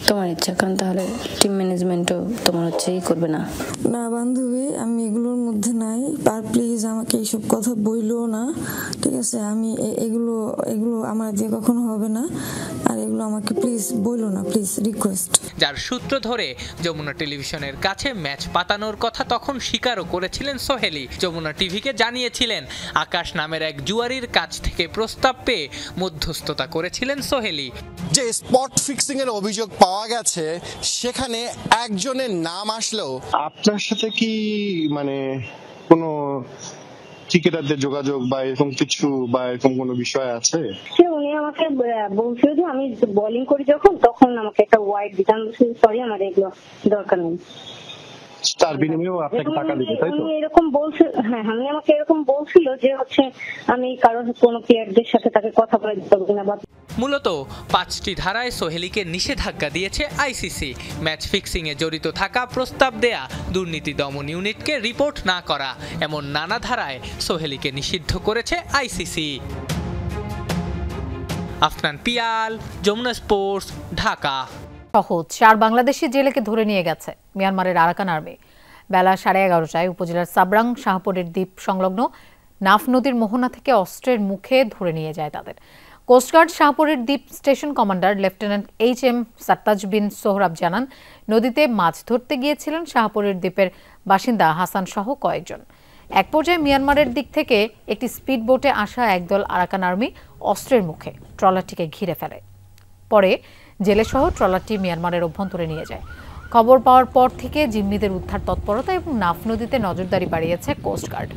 তোমার ইচ্ছা, কারণ তাহলে টিম ম্যানেজমেন্টও তোমার ই করবে না। না বান্ধবী, আমি এগুলোর মধ্যে নাই, আর প্লিজ আমাকে এইসব কথা বইলো না, ঠিক আছে? আমি এগুলো আমার দিয়ে কখনো হবে না, আর এগুলো আমাকে প্লিজ বইলো না, প্লিজ রিকোয়েস্ট। যার সূত্র ধরে যমুনা টেলিভিশনের কাছে ম্যাচ পাতানোর কথা তখন স্বীকারও করেছিলেন সোহেলি। যমুনা টিভিকে জানিয়েছিলেন আকাশ নামের এক জুয়ারির কাছ থেকে প্রস্তাব পেয়ে মধ্যস্থতা করেছিলেন সোহেলি। যে স্পট ফিক্সিং এর অভিযোগ পাওয়া গেছে সেখানে একজনের নাম আসলেও আপনার সাথে কি মানে কোনো ক্রিকেটারদের যোগাযোগ বা এরকম কিছু বা এরকম কোনো বিষয় আছে? উনি আমাকে বলছিল যে আমি বোলিং করি তখন আমাকে একটা ওয়াইড দিতাম, সরি আমার এগুলো দরকার নেই। তার বিনিময়েও আপনাকে টাকা দিবে, তাই তো? এরকম বলছে, হ্যাঁ, আমি আমাকে এরকম বলছিল যে আমি কারণ কোনো প্লেয়ারদের সাথে তাকে কথা বলে দিতে পারবো না। মূলত 5টি ধারায় সোহেলিকে নিষেধাজ্ঞা দিয়েছে আইসিসি। ম্যাচ ফিক্সিং এ জড়িত থাকা, প্রস্তাব দেয়া, দুর্নীতি দমন ইউনিটকে রিপোর্ট না করা, এমন নানা ধারায় সোহেলিকে নিষিদ্ধ করেছে আইসিসি। আফনান পিয়াল, যমুনা স্পোর্টস, ঢাকা। সহজ 4 বাংলাদেশি জেলেকে ধরে নিয়ে গেছে মিয়ানমারের আরাকান আর্মি। বেলা 11:30টায় উপজেলার সাবরাং শাহপুরের দ্বীপ সংলগ্ন নাফ নদীর মোহনা থেকে অস্ত্রের মুখে ধরে নিয়ে যায় তাদের। কোস্টগার্ড শাহপুরের দ্বীপ স্টেশন কমান্ডার লেফটেন্যান্ট HM সাত্তাজ বিন সোহরাব জানান, নদীতে মাছ ধরতে গিয়েছিলেন শাহপুরের দ্বীপের বাসিন্দা হাসান সহ কয়েকজন। এক পর্যায়ে মিয়ানমারের দিক থেকে একটি স্পিড বোটে আসা একদল আরাকান আর্মি অস্ত্রের মুখে ট্রলারটিকে ঘিরে ফেলে। পরে জেলেসহ ট্রলারটি মিয়ানমারের অভ্যন্তরে নিয়ে যায়। খবর পাওয়ার পর থেকে জিম্মিদের উদ্ধার তৎপরতা এবং নাফ নদীতে নজরদারি বাড়িয়েছে কোস্টগার্ড।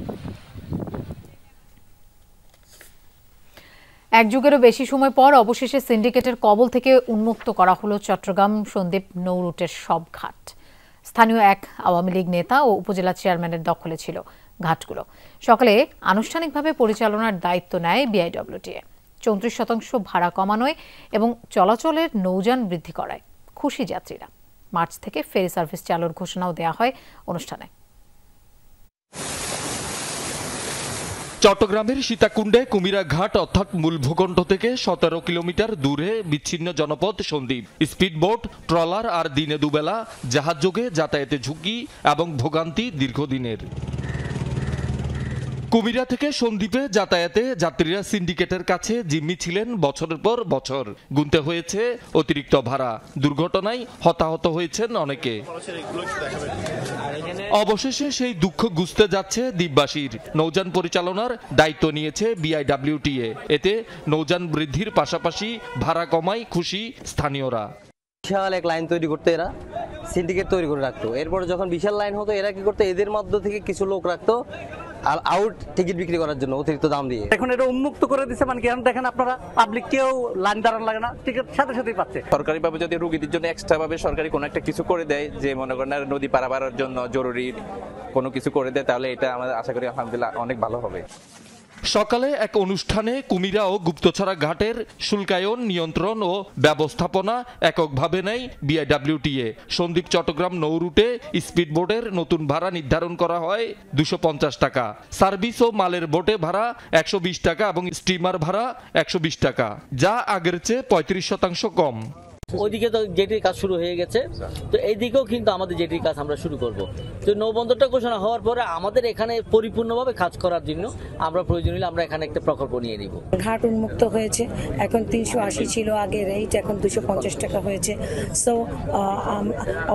এক যুগেরও বেশি সময় পর অবশেষে সিন্ডিকেটের কবল থেকে উন্মুক্ত করা হলো চট্টগ্রাম সন্দ্বীপ নৌরুটের সব ঘাট। স্থানীয় এক আওয়ামী লীগ নেতা ও উপজেলা চেয়ারম্যানের দখলে ছিল ঘাটগুলো। সকালে আনুষ্ঠানিকভাবে পরিচালনার দায়িত্ব নেয় বিআইডব্লিউটিএ। 34% ভাড়া কমানোয় এবং চলাচলের নৌযান বৃদ্ধি করায় খুশি যাত্রীরা। মার্চ থেকে ফেরি সার্ভিস চালুর ঘোষণাও দেওয়া হয় অনুষ্ঠানে। চট্টগ্রামের সীতাকুণ্ডে কুমিরা ঘাট অর্থাৎ মূল ভূখণ্ড থেকে 17 কিলোমিটার দূরে বিচ্ছিন্ন জনপদ সন্দ্বীপ। স্পিডবোট, ট্রলার আর দিনে দুবেলা জাহাজ যোগে যাতায়াতে ঝুঁকি এবং ভোগান্তি দীর্ঘদিনের। কুমিরা থেকে সন্দ্বীপে যাতায়াতে যাত্রীরা সিন্ডিকেটের কাছে জিম্মি ছিলেন বছরের পর বছর। গুনতে হয়েছে অতিরিক্ত ভাড়া। দুর্ঘটনায় হতাহত হয়েছেন অনেকে। অবশেষে সেই দুঃখ গুছতে যাচ্ছে দ্বীপবাসীর। নৌযান পরিচালনার দায়িত্ব নিয়েছে বিআইডব্লিউটিএ। এতে নৌযান বৃদ্ধির পাশাপাশি ভাড়া কমায় খুশি স্থানীয়রা। বিশাল এক লাইন তৈরি করতে এরা সিন্ডিকেট তৈরি করে রাখতো। এরপরে যখন বিশাল লাইন হতো এরা কি করতো, এদের মধ্য থেকে কিছু লোক রাখতো আর আউট টিকিট বিক্রি করার জন্য অতিরিক্ত দাম দিয়ে। এখন এটা উন্মুক্ত করে দিচ্ছে, মানে কি দেখেন আপনারা পাবলিক কেউ লাইন দাঁড়ানো লাগে না, টিকিট সাথে সাথেই পাচ্ছে। সরকারিভাবে যদি রোগীদের জন্য এক্সট্রা ভাবে সরকারি কোনো একটা কিছু করে দেয়, যে মনে করেন নদী পারাপারের জন্য জরুরি কোনো কিছু করে দেয়, তাহলে এটা আমরা আশা করি আলহামদুলিল্লাহ অনেক ভালো হবে। সকালে এক অনুষ্ঠানে কুমিরা ও গুপ্তছড়া ঘাটের শুল্কায়ন, নিয়ন্ত্রণ ও ব্যবস্থাপনা এককভাবে নেয় বিআইডব্লিউটিএ। সন্দ্বীপ চট্টগ্রাম নৌরুটে স্পিডবোটের নতুন ভাড়া নির্ধারণ করা হয় 250 টাকা। সার্ভিস ও মালের বোটে ভাড়া 120 টাকা এবং স্টিমার ভাড়া 120 টাকা, যা আগের চেয়ে 35% কম। ওইদিকে তো জেটির কাজ শুরু হয়ে গেছে, তো এইদিকেও কিন্তু আমাদের জেটির কাজ আমরা শুরু করব। তো নৌবন্দরটা ঘোষণা হওয়ার পরে আমাদের এখানে পরিপূর্ণভাবে কাজ করার জন্য আমরা প্রয়োজন হলে আমরা এখানে একটা প্রকল্প নিয়ে নিব। ঘাট উন্মুক্ত হয়েছে, এখন 380 ছিল আগে রেট, এখন 250 টাকা হয়েছে। সো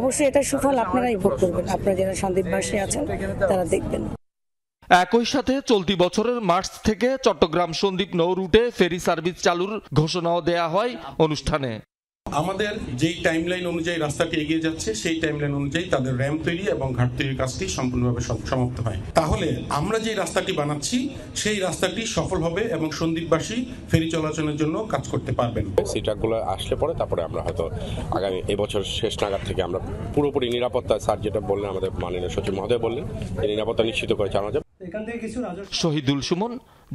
অবশ্যই এটা সুফল আপনারাই ভোগ করবেন, আপনারা যারা সন্দ্বীপবাসী আছেন তারা দেখবেন। একই সাথে চলতি বছরের মার্চ থেকে চট্টগ্রাম সন্দ্বীপ নৌরুটে ফেরি সার্ভিস চালুর ঘোষণাও দেয়া হয় অনুষ্ঠানে। আমাদের যেই টাইমলাইন অনুযায়ী রাস্তাটি এগিয়ে যাচ্ছে, সেই টাইমলাইন অনুযায়ী তাদের র্যাম্প তৈরি এবং ঘাট তৈরির কাজটি সম্পূর্ণভাবে সমাপ্ত হয়। তাহলে আমরা যে রাস্তাটি বানাচ্ছি সেই রাস্তাটি সফল হবে এবং সন্দ্বীপবাসী ফেরি চলাচলের জন্য কাজ করতে পারবেন। সিটাগুলো আসলে পরে তারপরে আমরা হয়তো আগামী এবছর শেষ নাগাদ থেকে আমরা পুরোপুরি নিরাপত্তা, স্যার যেটা বললেন, আমাদের মাননীয় সচিব মহোদয় বললেন, এই নিরাপত্তা নিশ্চিত করে চালানো যাবে। শহীদুল সুমন,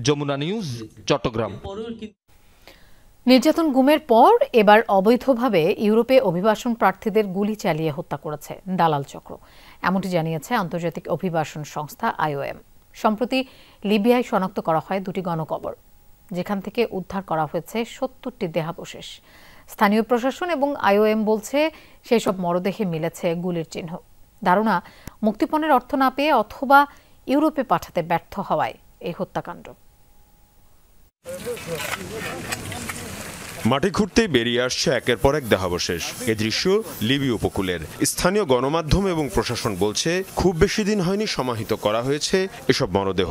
যমুনা নিউজ, চট্টগ্রাম। নির্যাতন গুমের পর এবার অবৈধভাবে ইউরোপে অভিবাসন প্রার্থীদের গুলি চালিয়ে হত্যা করেছে দালাল চক্র, এমনটি জানিয়েছে আন্তর্জাতিক অভিবাসন সংস্থা IOM। সম্প্রতি লিবিয়ায় শনাক্ত করা হয় 2টি গণকবর, যেখান থেকে উদ্ধার করা হয়েছে 70টি দেহাবশেষ। স্থানীয় প্রশাসন এবং IOM বলছে সেসব মরদেহে মিলেছে গুলির চিহ্ন। ধারণা মুক্তিপণের অর্থ না পেয়ে অথবা ইউরোপে পাঠাতে ব্যর্থ হওয়ায় এই হত্যাকাণ্ড। মাটি খুঁড়তেই বেরিয়ে আসছে একের পর এক দেহাবশেষ। এ দৃশ্য লিবিয়া উপকূলের। স্থানীয় গণমাধ্যম এবং প্রশাসন বলছে খুব বেশি দিন হয়নি সমাহিত করা হয়েছে এসব মরদেহ।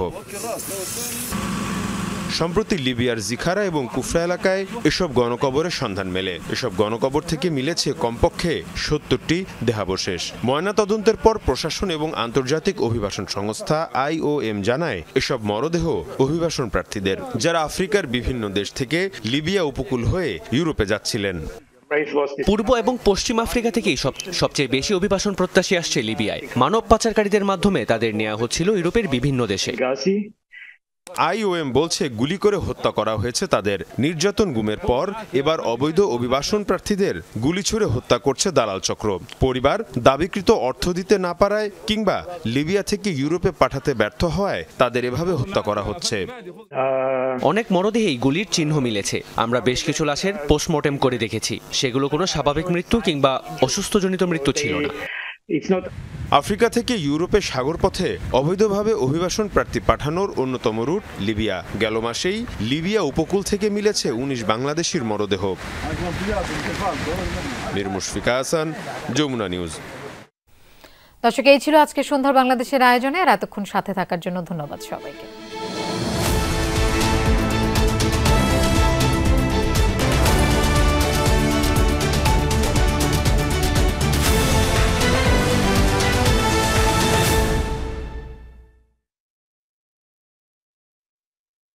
সম্প্রতি লিবিয়ার জিখারা এবং কুফরা এলাকায় এসব গণকবরের সন্ধান মেলে। এসব গণকবর থেকে মিলেছে কমপক্ষে 70টি দেহাবশেষ। ময়নাতদন্তের পর প্রশাসন এবং আন্তর্জাতিক অভিবাসন সংস্থা IOM জানায় এসব মরদেহ অভিবাসন প্রার্থীদের, যারা আফ্রিকার বিভিন্ন দেশ থেকে লিবিয়া উপকূল হয়ে ইউরোপে যাচ্ছিলেন। পূর্ব এবং পশ্চিম আফ্রিকা থেকেই সবচেয়ে বেশি অভিবাসন প্রত্যাশী আসছে লিবিয়ায়। মানব পাচারকারীদের মাধ্যমে তাদের নেওয়া হচ্ছিল ইউরোপের বিভিন্ন দেশে। IOM বলছে গুলি করে হত্যা করা হয়েছে তাদের। নির্যাতন গুমের পর এবার অবৈধ অভিবাসন প্রার্থীদের গুলি ছুড়ে হত্যা করছে দালাল চক্র। পরিবার দাবিকৃত অর্থ দিতে না পারায় কিংবা লিবিয়া থেকে ইউরোপে পাঠাতে ব্যর্থ হওয়ায় তাদের এভাবে হত্যা করা হচ্ছে। অনেক মরদেহেই গুলির চিহ্ন মিলেছে। আমরা বেশ কিছু লাশের পোস্টমর্টেম করে দেখেছি, সেগুলো কোনো স্বাভাবিক মৃত্যু কিংবা অসুস্থজনিত মৃত্যু ছিল না। আফ্রিকা থেকে ইউরোপে সাগরপথে অবৈধভাবে অভিবাসন প্রার্থী পাঠানোর অন্যতম রুট লিবিয়া। গেল মাসেই লিবিয়া উপকূল থেকে মিলেছে 19 বাংলাদেশির মরদেহ। মীর মুশফিকা হাসান, যমুনা নিউজ। দর্শক, এই ছিল আজকে সন্ধ্যার বাংলাদেশের আয়োজনে। আর এতক্ষণ সাথে থাকার জন্য ধন্যবাদ সবাইকে।